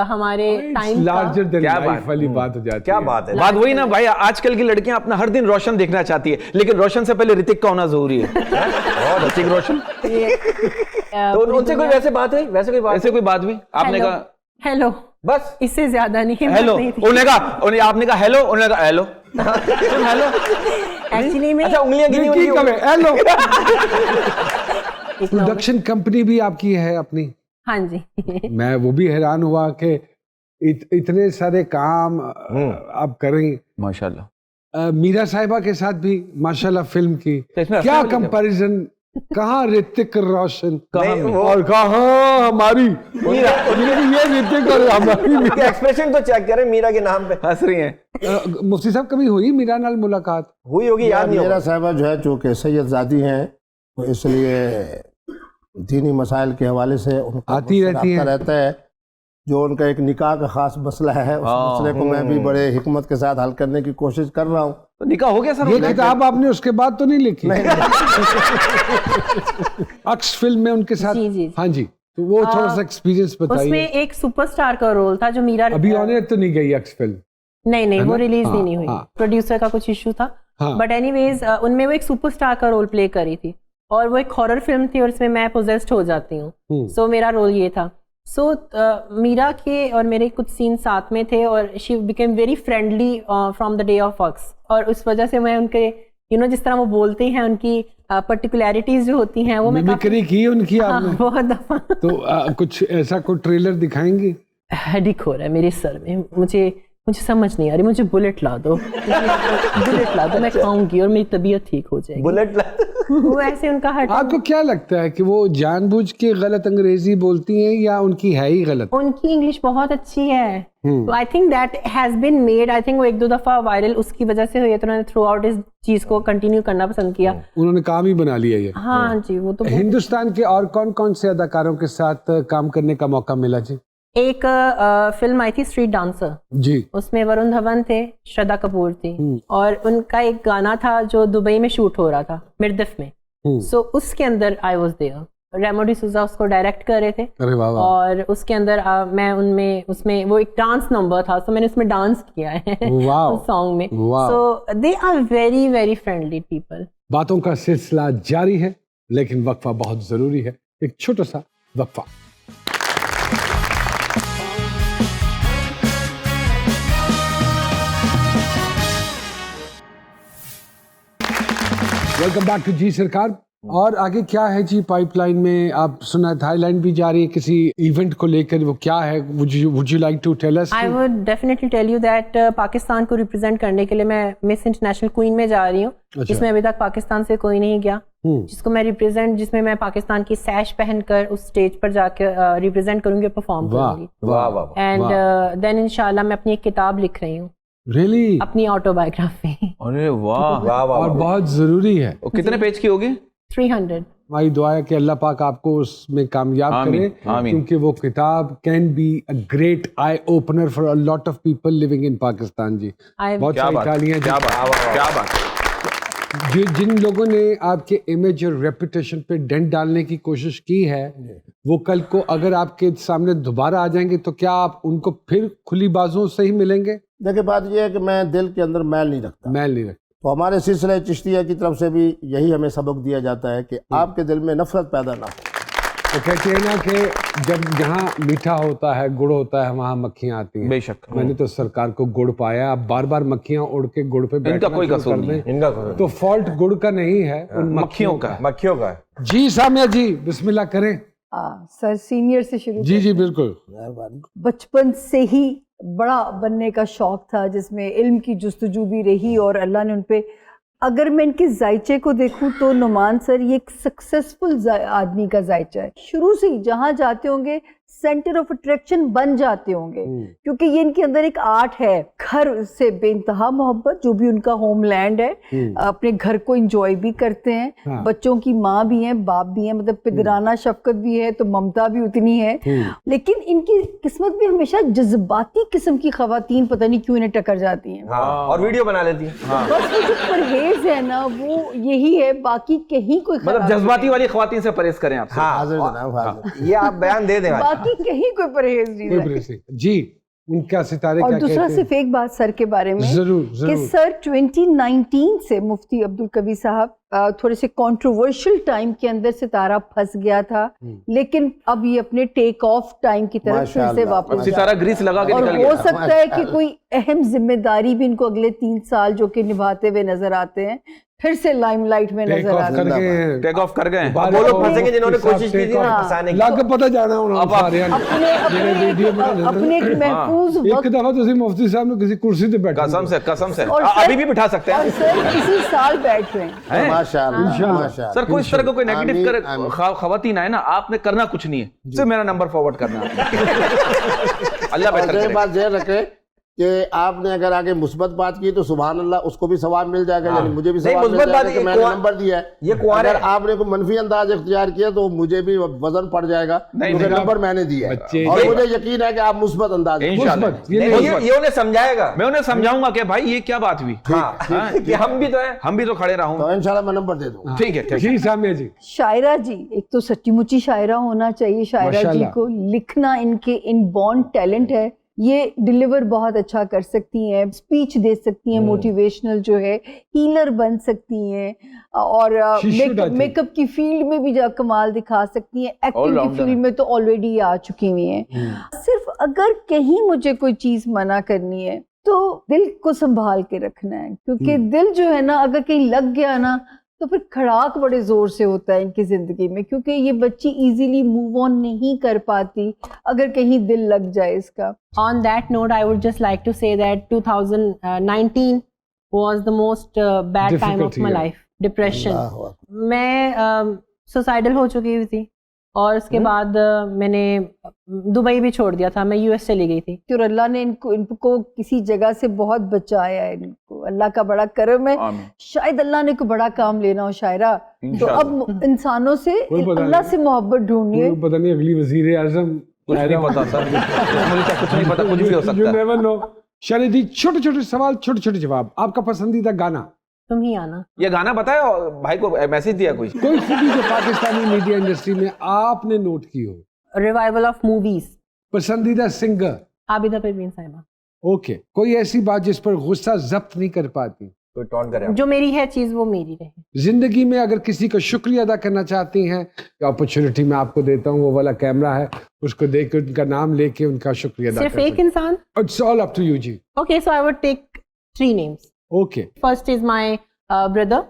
ہمارے ٹائم لارجر دین لائف والی بات ہو جاتی ہے. کیا بات ہے. بات وہی نا بھائی، آج کل کی لڑکیاں اپنا ہر دن روشن دیکھنا چاہتی ہے، لیکن روشن سے پہلے رتک کا ہونا ضروری ہے. رتک روشن. تو ان سے کوئی ویسے بات ہوئی؟ ایسے کوئی بات ہوئی؟ آپ نے کہا ہیلو، بس اس سے زیادہ نہیں. ہیلو، انہوں نے کہا، آپ نے کہا ہیلو، انہوں نے کہا ہیلو. ہیلو ایکچولی میں اچھا انگلیاں گنی ہوئی ہیں. ہیلو. پروڈکشن کمپنی بھی آپ کی ہے اپنی؟ ہاں جی. میں وہ بھی حیران ہوا کہ اتنے سارے کام آپ کریں. ماشاءاللہ. میرا صاحبہ کے ساتھ بھی ماشاءاللہ فلم کی. کیا کمپیریزن، کہاں رتک روشن اور کہاں ہماری یہ رتک اور ہماری. ایکسپریشن تو چیک کریں میرا کے نام پہ ہنس رہی ہیں. مفتی صاحب کبھی ہوئی میرا نال ملاقات؟ ہوئی ہوگی، یاد نہیں. میرا صاحبہ جو ہے چونکہ سید زادی ہیں تو اس لیے دینی مسائل کے حوالے سے ان کا آتی رہتی ہیں رہتا ہے. جو ان کا ایک نکاح کا خاص مسئلہ ہے، اس مسئلے کو میں بھی بڑے حکمت کے ساتھ حل کرنے کی کوشش کر رہا ہوں. تو نکاح ہو گیا سر؟ یہ کتاب آپ نے اس کے بعد تو نہیں لکھی؟ عکس فلم میں ان کے ساتھ. ہاں جی، تو وہ تھوڑا سا ایکسپیرینس بتائیے. اس میں ایک سپر سٹار کا رول تھا جو میرا ابھی آنے تو نہیں گئی عکس فلم. نہیں وہ ریلیز ہی نہیں ہوئی، پروڈیوسر کا کچھ ایشو تھا. بٹ اینی ویز ان میں وہ ایک سپر سٹار کا رول پلے کری تھی، اور وہ ایک ہارر فلم تھی اور اس میں پوزیسڈ ہو جاتی ہوں. سو میرا رول یہ تھا. سو میرا کے اور میرے کچھ سین ساتھ میں تھے، اور she became very friendly from the day of عکس. اور اس وجہ سے میں ان کے جس طرح وہ بولتے ہیں، ان کی پرٹیکولیرٹیز جو ہوتی ہیں وہ میں ممکری کی ان کی آپ نے بہت دفعہ. تو کچھ ایسا کوئی ٹریلر دکھائیں گی؟ ہیڈک ہو رہا ہے میرے سر میں، مجھے مجھے سمجھ نہیں آ رہی, مجھے بلٹ لا دو, بلٹ لا دو, میں کھاؤں گی اور میری طبیعت ٹھیک ہو جائے گی. بلٹ وہ ایسے ان کا ہر آپ کو کیا لگتا ہے کہ وہ جان بوجھ کے غلط انگریزی بولتی ہیں یا ان کی ہے ہی غلط؟ ان کی انگلش بہت اچھی ہے. I think that has been made, I think وہ 1-2 دفعہ وائرل اس کی وجہ سے ہوئی ہے, تو انہوں نے تھرو آؤٹ اس چیز کو کنٹینیو کرنا پسند کیا. انہوں نے کام ہی بنا لیا یہ. ہاں جی, وہ تو ہندوستان کے اور کون کون سے اداکاروں کے ساتھ کام کرنے کا موقع ملا جی؟ ایک فلم آئی تھی اسٹریٹ ڈانسر, جی, اس میں ورن دھون تھے, شردا کپور تھی, اور ان کا ایک گانا تھا جو دبئی میں شوٹ ہو رہا تھا, مردف میں. سو اس کے اندر I was there, Remo D'Souza سوزا اس کو ڈائریکٹ کر رہے تھے, اور اس کے اندر میں اس میں وہ ایک ڈانس نمبر تھا, تو میں نے اس میں ڈانس کیا ہے اس سانگ میں. So they are very very friendly people. باتوں کا سلسلہ جاری ہے لیکن وقفہ بہت ضروری ہے, ایک چھوٹا سا وقفہ. ویلکم بیک ٹو جی سرکار. اور آگے کیا ہے جی پائپ لائن میں؟ آپ سنا تھائی لینڈ بھی جا رہی ہے کسی ایونٹ کو لے کر, وہ کیا ہے؟ would you like to tell us? I would definitely tell you that Pakistan کو ریپرزینٹ کرنے کے لیے میں مس انٹرنیشنل کوئین میں جا رہی ہوں, جس میں ابھی تک پاکستان سے کوئی نہیں گیا, جس کو میں ریپرزینٹ, جس میں میں پاکستان کی سیش پہن کر اس اسٹیج پر جا کے ریپرزینٹ کروں گی, پرفارم کروں گی. اینڈ دین انشاءاللہ میں اپنی ایک کتاب لکھ رہی ہوں, Really? اپنی آٹو بایوگرافی. ارے واہ, اور بہت ضروری ہے. کتنے پیج کی ہوگی؟ 300. ہماری دعا ہے کہ اللہ پاک آپ کو اس میں کامیاب کرے, کیونکہ وہ کتاب can be a great eye opener for a lot of people living in Pakistan. جی بہت ساری تالیاں. کیا بات. جن لوگوں نے آپ کے امیج اور ریپوٹیشن پہ ڈنٹ ڈالنے کی کوشش کی ہے, وہ کل کو اگر آپ کے سامنے دوبارہ آ جائیں گے تو کیا آپ ان کو پھر کھلی بازوں سے ہی ملیں گے؟ دیکھیں بات یہ ہے کہ میں دل کے اندر میل نہیں رکھتا. میل نہیں رکھتا. تو ہمارے سلسلہ چشتیہ کی طرف سے بھی یہی ہمیں سبق دیا جاتا ہے کہ آپ کے دل میں نفرت پیدا نہ ہو. تو کہتے ہیں نا کہ جب جہاں میٹھا ہوتا ہے, گڑ ہوتا ہے, وہاں مکھیاں آتی ہیں. بے شک. میں نے تو سرکار کو گڑ پایا, اب بار بار مکھیاں اڑ کے گڑ پہ ان کا کوئی قصور نہیں, تو فالٹ گڑ کا نہیں ہے, ان مکھیوں کا ہے. جی سامیہ جی بسم اللہ کریں. سر سینئر سے شروع. جی جی بالکل. بچپن سے ہی بڑا بننے کا شوق تھا, جس میں علم کی جستجو بھی رہی, اور اللہ نے ان پہ, اگر میں ان کے ذائچے کو دیکھوں تو نعمان سر یہ ایک سکسیسفل آدمی کا ذائچہ ہے. شروع سے ہی جہاں جاتے ہوں گے سینٹر آف اٹریکشن بن جاتے ہوں گے, کیونکہ یہ ان کے اندر ایک آرٹ ہے. گھر سے بے انتہا محبت, جو بھی ان کا ہوم لینڈ ہے, اپنے گھر کو انجوائے بھی کرتے ہیں, بچوں کی ماں بھی ہیں, باپ بھی ہیں, مطلب پدرانہ شفقت بھی ہے تو ممتا بھی اتنی ہے. لیکن ان کی قسمت بھی ہمیشہ جذباتی قسم کی خواتین پتہ نہیں کیوں انہیں ٹکر جاتی ہیں, اور ویڈیو بنا لیتی ہیں. بس وہ جو پرہیز ہے نا وہ یہی ہے, باقی کہیں کوئی مطلب جذباتی والی خواتین سے پرہیز کریں آپ. حاضر جناب حاضر. یہ آپ بیان دے دیں. باقی کہیں کوئی پرہیز نہیں. جی ان کا ستارے اور کیا دوسرا کہتے ہیں؟ صرف ایک بات سر کے بارے میں, ضرور کہ سر 2019 سے مفتی عبدالقوی صاحب تھوڑے سے کنٹروورشل ٹائم کے اندر ستارہ پھنس گیا تھا, لیکن اب یہ اپنے ٹیک آف ٹائم کی طرف پھر سے واپس, ستارہ گریس لگا کے اور نکل ہو گیا. سکتا ہے کہ کوئی اہم ذمہ داری بھی ان کو اگلے 3 سال جو کہ نبھاتے ہوئے نظر آتے ہیں, پھر سے لائم لائٹ میں نظر آ رہے ہیں. ٹیک آف کر گئے. وہ لوگ پھنسیں گے جنہوں نے کوشش کی تھی پھنسانے کی. لگ پتہ جانا ہونا سارے اپنے ایک محفوظ ایک وقت. دفعہ تو مفتی صاحب نے کسی کرسی پہ بیٹھا, قسم سے اور ابھی بھی بٹھا سکتے اور ہیں سر اسی سال بیٹھ رہے ہیں. ماشاءاللہ. سر. کوئی اس طرح کا کوئی نیگیٹو کرے خواتین آئے نا, آپ نے کرنا کچھ نہیں ہے, صرف میرا نمبر فارورڈ کرنا ہے. اللہ بہتر کرے. بات ذہن رکھے کہ آپ نے اگر آگے مثبت بات کی تو سبحان اللہ اس کو بھی ثواب مل جائے گا, یعنی مجھے بھی ثواب مل جائے گا کہ میں نے نمبر دیا ہے. اگر آپ نے کوئی منفی انداز اختیار کیا تو مجھے بھی وزن پڑ جائے گا, کیونکہ نمبر میں نے دیا ہے, اور مجھے یقین ہے کہ آپ مثبت انداز. یہ انہیں سمجھائے گا, میں انہیں سمجھاؤں گا کہ بھائی یہ کیا بات ہوئی, کہ ہم بھی تو ہیں, ہم بھی تو کھڑے رہوں. تو انشاءاللہ میں نمبر دے دوں. ٹھیک ہے. جی سامیہ جی. شاعرہ جی, ایک تو سچی مچی شاعرہ ہونا چاہیے شاعرہ جی کو, لکھنا ان کے ان بورن ٹیلنٹ ہے, یہ ڈیلیور بہت اچھا کر سکتی ہیں, اسپیچ دے سکتی ہیں, موٹیویشنل جو ہے ہیلر بن سکتی ہیں, اور میک اپ کی فیلڈ میں بھی جا کمال دکھا سکتی ہیں, ایکٹنگ کی فیلڈ میں تو آلریڈی آ چکی ہوئی ہیں. صرف اگر کہیں مجھے کوئی چیز منع کرنی ہے تو دل کو سنبھال کے رکھنا ہے, کیونکہ دل جو ہے نا اگر کہیں لگ گیا نا تو پھر کھڑاک بڑے زور سے ہوتا ہے ان کی زندگی میں, کیونکہ یہ بچی ایزیلی موو آن نہیں کر پاتی اگر کہیں دل لگ جائے اس کا. On that note, I would just like to say that 2019 was the most bad time Difficult of my year. life. Depression. اللہ اکبر. میں سوسائڈل ہو چکی ہوئی تھی, اور اس کے بعد میں نے دبئی بھی چھوڑ دیا تھا, میں US چلی گئی تھی. اور اللہ نے ان کو کسی جگہ سے بہت بچایا ہے. ان کو اللہ کا بڑا کرم ہے. شاید اللہ نے کوئی بڑا کام لینا ہو شاعرہ, تو اب انسانوں سے کوئی پتہ اللہ نہیں. سے محبت ڈھونڈنی ہے. پتہ نہیں اگلی وزیر اعظم کچھ نہیں پتا سر, مجھے کچھ نہیں پتا, کچھ بھی ہو سکتا ہے. شاعرہ جی, چھوٹے چھوٹے سوال, چھوٹے چھوٹے جواب. آپ کا پسندیدہ گانا, تم ہی آنا. یہ گانا بتایا, بھائی کو میسج دیا کوئی؟ کوئی خوبی جو پاکستانی میڈیا انڈسٹری میں آپ نے نوٹ کی ہو. ریوائول آف موویز, پسندیدہ سنگر. عابدہ پروین صاحبہ. اوکے. کوئی ایسی بات جس پر غصہ ضبط نہیں کر پاتی؟ کوئی ٹون کرے. جو میری ہے چیز وہ میری رہے. زندگی میں اگر کسی کا شکریہ ادا کرنا چاہتی ہیں, اپرچونٹی میں آپ کو دیتا ہوں, وہ والا کیمرہ ہے, اس کو دیکھ کے ان کا نام لے کے ان کا شکریہ ادا صرف کر ایک انسان. It's all up to you جی. Okay, so I would take 3 names. Okay. First is my brother,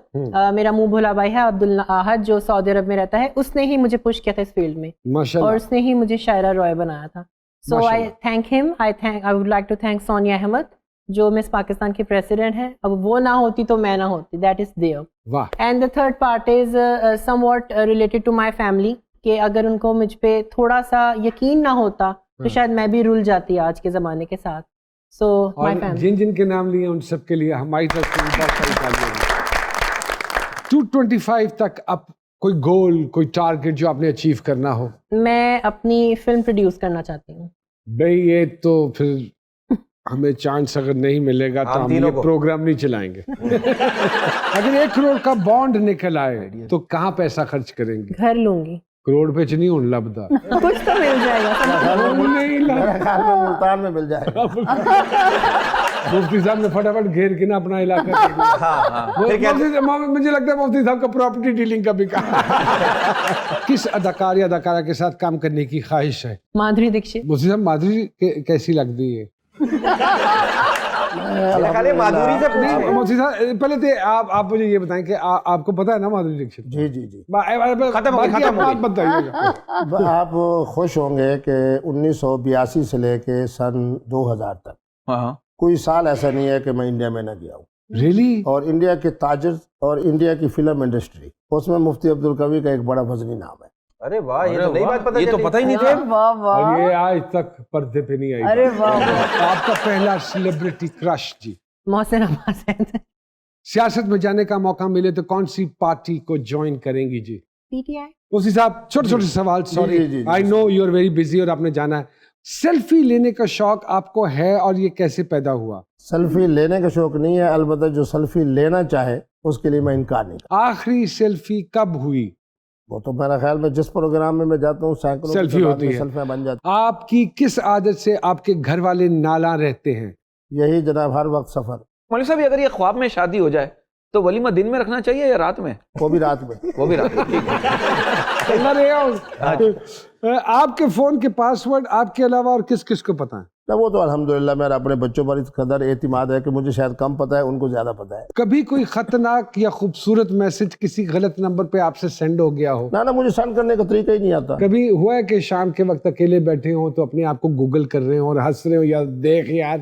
میرا منہ بھولا بھائی ہے عبداللہ احد, جو سعودی عرب میں رہتا ہے. اس نے ہی مجھے پش کیا تھا اس فیلڈ میں, ماشاء اور اللہ. اس نے ہی مجھے شاعرہ روئے بنایا تھا. سو آئی تھینک ہم. I would like to thank Sonia Ahmed, جو مس پاکستان کی پریسیڈنٹ ہے. اب وہ نہ ہوتی تو میں نہ ہوتی. That is there. واہ. And the third part is somewhat related to my family, کہ اگر ان کو مجھ پہ تھوڑا سا یقین نہ ہوتا تو شاید میں بھی رول جاتی آج کے زمانے کے ساتھ. سو اور مائی فیملی. جن جن کے نام لیے ان سب کے لیے ہماری طرف سے بہت ساری تالیاں. 225 تک اب کوئی گول, کوئی ٹارگٹ جو آپ نے اچیو کرنا ہو؟ میں اپنی فلم پروڈیوس کرنا چاہتی ہوں. بھئی یہ تو پھر ہمیں چانس اگر نہیں ملے گا تو ہم یہ پروگرام نہیں چلائیں گے. اگر 1 کروڑ کا بانڈ نکل آئے تو کہاں پیسہ خرچ کریں گے؟ گھر لوں گی. کروڑ پہ نہیں ہوں لبدا. کچھ تو مل جائے گا. میرے خیال میں ملتان میں مل جائے گا. مفتی صاحب نے فٹافٹ گھیر کے نا اپنا علاقہ. مجھے لگتا ہے مفتی صاحب کا پراپرٹی ڈیلنگ کا بھی کام. کس اداکار یا اداکارہ کے ساتھ کام کرنے کی خواہش ہے؟ مادھوری دکشت. مفتی صاحب مادھوری کیسی لگتی ہے؟ مادھوری سے مفتی صاحب پہلے تو آپ مجھے یہ بتائیں کہ آپ کو پتا ہے نا مادھوری دکشت؟ جی جی جی. آپ بتائیے گا. آپ خوش ہوں گے کہ 1982 سے لے کے سن 2000 تک کوئی سال ایسا نہیں ہے کہ میں انڈیا میں نہ گیا ہوں. ریلی؟ اور انڈیا کے تاجر اور انڈیا کی فلم انڈسٹری, اس میں مفتی عبدالقوی کا ایک بڑا وزنی نام ہے. ارے واہ, یہ تو نئی بات پتہ چلی. یہ تو پتہ ہی نہیں تھا. واہ واہ. اور یہ آج تک پردے پہ نہیں آئی. ارے واہ. آپ کا پہلا سیلیبریٹی کرش جی؟ محسن عباس. سیاست میں جانے کا موقع ملے تو کون سی پارٹی کو جوائن کریں گی جی؟ PTI. مفتی صاحب چھوٹے چھوٹے سوال. Sorry, I know you are very busy اور آپ نے جانا ہے. سیلفی لینے کا شوق آپ کو ہے اور یہ کیسے پیدا ہوا؟ سیلفی لینے کا شوق نہیں ہے, البتہ جو سیلفی لینا چاہے اس کے لیے میں انکار نہیں کرتا. آخری سیلفی کب ہوئی؟ وہ تو میرا خیال میں جس پروگرام میں جاتا ہوں سینکڑوں سیلفی ہوتی ہے. سیلفیاں بن جاتی. آپ کی کس عادت سے آپ کے گھر والے نالاں رہتے ہیں؟ یہی جناب, ہر وقت سفر. مولوی صاحب اگر یہ خواب میں شادی ہو جائے تو ولیمہ دن میں رکھنا چاہیے یا رات میں؟ وہ بھی رات میں. وہ بھی رات میں. آپ کے فون کے پاسورڈ آپ کے علاوہ اور کس کس کو پتا ہے؟ وہ تو الحمدللہ میرا اپنے بچوں پر اس قدر اعتماد ہے کہ مجھے شاید کم پتہ ہے, ان کو زیادہ پتہ ہے. کبھی کوئی خطرناک یا خوبصورت میسج کسی غلط نمبر پہ آپ سے سینڈ ہو گیا ہو؟ نہ مجھے سینڈ کرنے کا طریقہ ہی نہیں آتا. کبھی ہوا ہے کہ شام کے وقت اکیلے بیٹھے ہوں تو اپنے آپ کو گوگل کر رہے ہوں اور ہنس رہے ہوں, یا دیکھ یار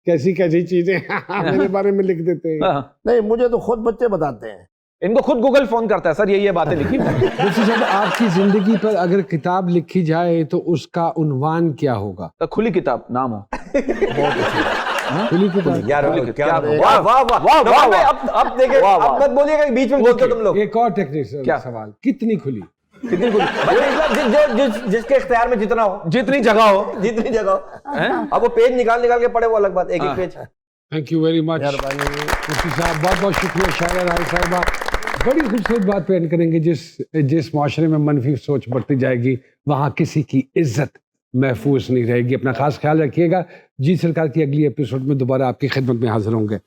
کیسی کیسی چیزیں میرے بارے میں لکھ دیتے ہیں؟ نہیں, مجھے تو خود بچے بتاتے ہیں. ان کو خود گوگل فون کرتا ہے سر, یہ باتیں لکھی. مفتی صاحب, آپ کی زندگی پر اگر کتاب لکھی جائے تو اس کا عنوان کیا ہوگا؟ کھلی کتاب نام ہو. کھلی کتاب. یار واہ واہ واہ. اب دیکھیں, اب مت بولیے گا بیچ میں بولتے ہو تم لوگ. ایک اور ٹیکنیکل سوال, کتنی کھلی؟ کتنی کھلی؟ جس کے اختیار میں جتنا ہو, جتنی جگہ ہو, جتنی جگہ ہو. اب وہ پیج نکال کے پڑھے وہ الگ بات, ایک ایک page. Thank you very much مفتی صاحب, بہت بہت شکریہ. شاعرہ راہی صاحبہ بڑی خوبصورت بات پہ اینڈ کریں گے. جس معاشرے میں منفی سوچ بڑھتی جائے گی وہاں کسی کی عزت محفوظ نہیں رہے گی. اپنا خاص خیال رکھیے گا. جی سرکار کی اگلی ایپیسوڈ میں دوبارہ آپ کی خدمت میں حاضر ہوں گے.